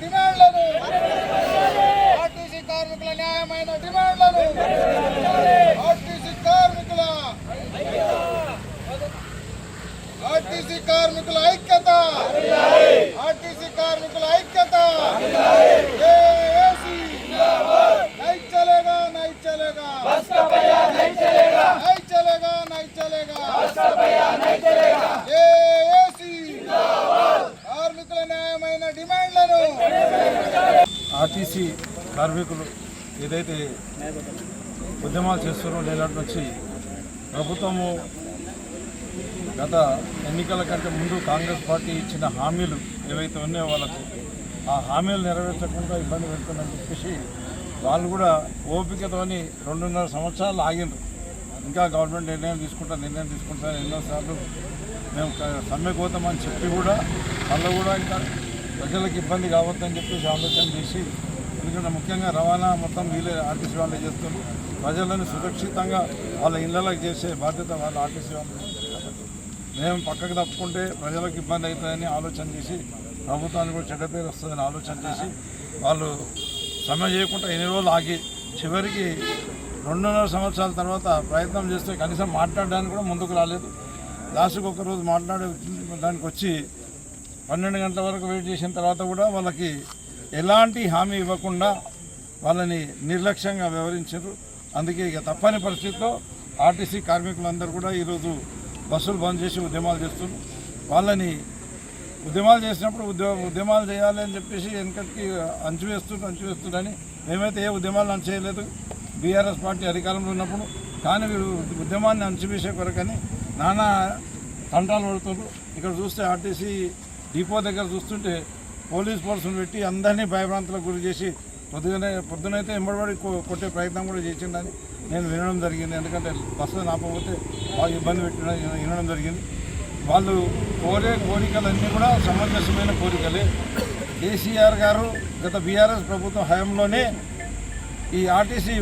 డిమాండ్లను ఆర్టీసీ కార్మికుల న్యాయమైన డిమాండ్లను ఆర్టీసీ కార్మికుల ఐక్యత ఆర్టీసీ కార్మికుల ఐక్యత नहीं चलेगा नहीं चलेगा नहीं चलेगा नहीं चलेगा नहीं चलेगा नहीं चलेगा కార్మికుల న్యాయమైన డిమాండ్లను ఆర్టీసీ కార్మికులు ఏదైతే ఉద్యమాలు చేస్తున్నారో నేటి నుంచి ప్రభుత్వము గత ఎన్నికల కంటే ముందు కాంగ్రెస్ పార్టీ ఇచ్చిన హామీలు ఏవైతే ఉన్నాయో వాళ్ళకు ఆ హామీలు నెరవేర్చకుండా ఇబ్బంది పెడుతుందని చెప్పేసి వాళ్ళు కూడా ఓపికతోని 2.5 సంవత్సరాలు ఆగిండ్రు. ఇంకా గవర్నమెంట్ నిర్ణయం తీసుకుంటారు ఎన్నోసార్లు మేము సమ్మె పోతామని చెప్పి కూడా వాళ్ళు కూడా ఇంకా ప్రజలకు ఇబ్బంది కావద్దని చెప్పేసి ఆలోచన చేసి, ఎందుకంటే ముఖ్యంగా రవాణా మొత్తం వీళ్ళే ఆర్టీసీ వాళ్ళే చేస్తారు. ప్రజలను సురక్షితంగా వాళ్ళ ఇళ్లలోకి చేసే బాధ్యత వాళ్ళ ఆర్టీసీ వాళ్ళు. మేము పక్కకు తప్పుకుంటే ప్రజలకు ఇబ్బంది అవుతుందని ఆలోచన చేసి, ప్రభుత్వానికి కూడా చెడ్డ పేరు వస్తుందని ఆలోచన చేసి వాళ్ళు సమ్మె చేయకుండా ఎన్ని రోజులు ఆగి చివరికి 2.5 సంవత్సరాల తర్వాత ప్రయత్నం చేస్తే కనీసం మాట్లాడడానికి కూడా ముందుకు రాలేదు. లాస్ట్కి ఒకరోజు మాట్లాడే దానికి వచ్చి 12 గంటల వరకు వెయిట్ చేసిన తర్వాత కూడా వాళ్ళకి ఎలాంటి హామీ ఇవ్వకుండా వాళ్ళని నిర్లక్ష్యంగా వ్యవహరించారు. అందుకే ఇక తప్పని పరిస్థితిలో ఆర్టీసీ కార్మికులందరూ కూడా ఈరోజు బస్సులు బంద్ చేసి ఉద్యమాలు చేస్తున్నారు. వాళ్ళని ఉద్యమాలు చేసినప్పుడు ఉద్యమాలు చేయాలి అని చెప్పేసి వెనకటికి అంచువేస్తుందని మేమైతే ఏ ఉద్యమాలు చేయలేదు బీఆర్ఎస్ పార్టీ అధికారంలో ఉన్నప్పుడు. కానీ వీరు ఉద్యమాన్ని అంచువేసే కొరకని నానా తంటాలు పడుతున్నారు. ఇక్కడ చూస్తే ఆర్టీసీ డిపో దగ్గర చూస్తుంటే పోలీస్ ఫోర్సును పెట్టి అందరినీ భయభ్రాంతులకు గురి చేసి పొద్దునైతే ఎంబడి కొట్టే ప్రయత్నం కూడా చేసిందని నేను వినడం జరిగింది. ఎందుకంటే బస్సు ఆపకపోతే బాగా ఇబ్బంది వినడం జరిగింది. వాళ్ళు కోరే కోరికలన్నీ కూడా సమంజసమైన కోరికలే. కేసీఆర్ గారు గత బీఆర్ఎస్ ప్రభుత్వం హయాంలోనే ఈ ఆర్టీసీ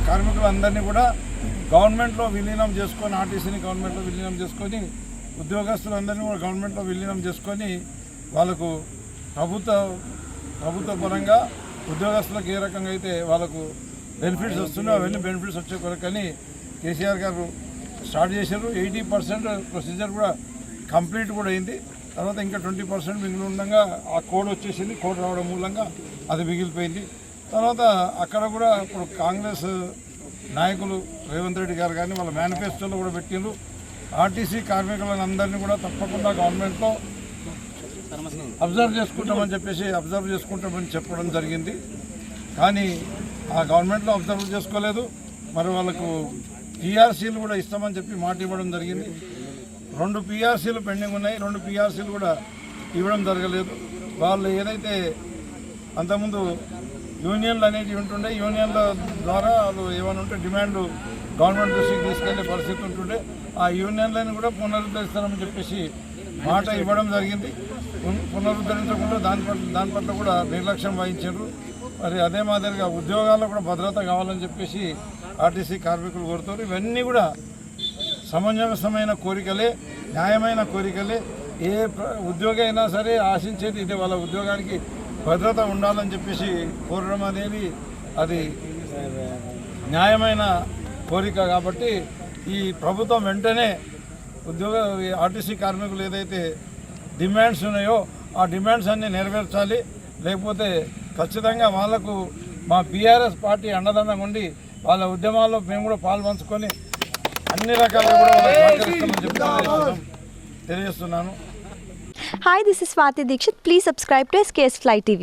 కార్మికులందరినీ కూడా గవర్నమెంట్లో విలీనం చేసుకొని, ఆర్టీసీని గవర్నమెంట్లో విలీనం చేసుకొని, ఉద్యోగస్తులందరినీ కూడా గవర్నమెంట్లో విలీనం చేసుకొని వాళ్ళకు ప్రభుత్వ పరంగా ఉద్యోగస్తులకు ఏ రకంగా అయితే వాళ్ళకు బెనిఫిట్స్ వస్తున్నాయో అవన్నీ బెనిఫిట్స్ వచ్చే కొరకని కేసీఆర్ గారు స్టార్ట్ చేశారు. 80% ప్రొసీజర్ కూడా కంప్లీట్ కూడా అయింది. తర్వాత ఇంకా 20% మిగిలి ఉండగా ఆ కోడ్ వచ్చేసింది. కోడ్ రావడం మూలంగా అది మిగిలిపోయింది. తర్వాత అక్కడ కూడా ఇప్పుడు కాంగ్రెస్ నాయకులు రేవంత్ రెడ్డి గారు కానీ వాళ్ళ మేనిఫెస్టోలో కూడా పెట్టిండ్రు. ఆర్టీసీ కార్మికులను అందరినీ కూడా తప్పకుండా గవర్నమెంట్లో అబ్జర్వ్ చేసుకుంటామని చెప్పడం జరిగింది. కానీ ఆ గవర్నమెంట్లో అబ్జర్వ్ చేసుకోలేదు. మరి వాళ్ళకు పీఆర్సీలు కూడా ఇస్తామని చెప్పి మాట ఇవ్వడం జరిగింది. 2 పీఆర్సీలు పెండింగ్ ఉన్నాయి. 2 పీఆర్సీలు కూడా ఇవ్వడం జరగలేదు. వాళ్ళు ఏదైతే అంతకుముందు యూనియన్లు అనేవి ఉంటుండే, యూనియన్ల ద్వారా వాళ్ళు ఏమైనా ఉంటే డిమాండ్లు గవర్నమెంట్ దృష్టికి తీసుకెళ్లే పరిస్థితి ఉంటుండే. ఆ యూనియన్లను కూడా పునరుద్ధరిస్తామని చెప్పేసి మాట ఇవ్వడం జరిగింది. పునరుద్ధరించకుండా దాని పట్ల కూడా నిర్లక్ష్యం వహించారు. మరి అదే మాదిరిగా ఉద్యోగాల్లో కూడా భద్రత కావాలని చెప్పేసి ఆర్టీసీ కార్మికులు కోరుతారు. ఇవన్నీ కూడా సమంజసమైన కోరికలే, న్యాయమైన కోరికలే. ఏ ఉద్యోగి అయినా సరే ఆశించేది ఇదే, వాళ్ళ ఉద్యోగానికి భద్రత ఉండాలని చెప్పేసి కోరడం అనేది అది న్యాయమైన కోరిక. కాబట్టి ఈ ప్రభుత్వం వెంటనే ఆర్టీసీ కార్మికులు ఏదైతే డిమాండ్స్ ఉన్నాయో ఆ డిమాండ్స్ అన్నీ నెరవేర్చాలి. లేకపోతే ఖచ్చితంగా వాళ్లకు మా బీఆర్ఎస్ పార్టీ అండదండంగా ఉండి వాళ్ళ ఉద్యమాల్లో మేము కూడా పాల్పంచుకొని అన్ని రకాలుగా కూడా సహకరిస్తామని చెప్పి తెలియజేస్తున్నాను. Hi, this is Swati Dikshit. Please subscribe to SKS Fly TV.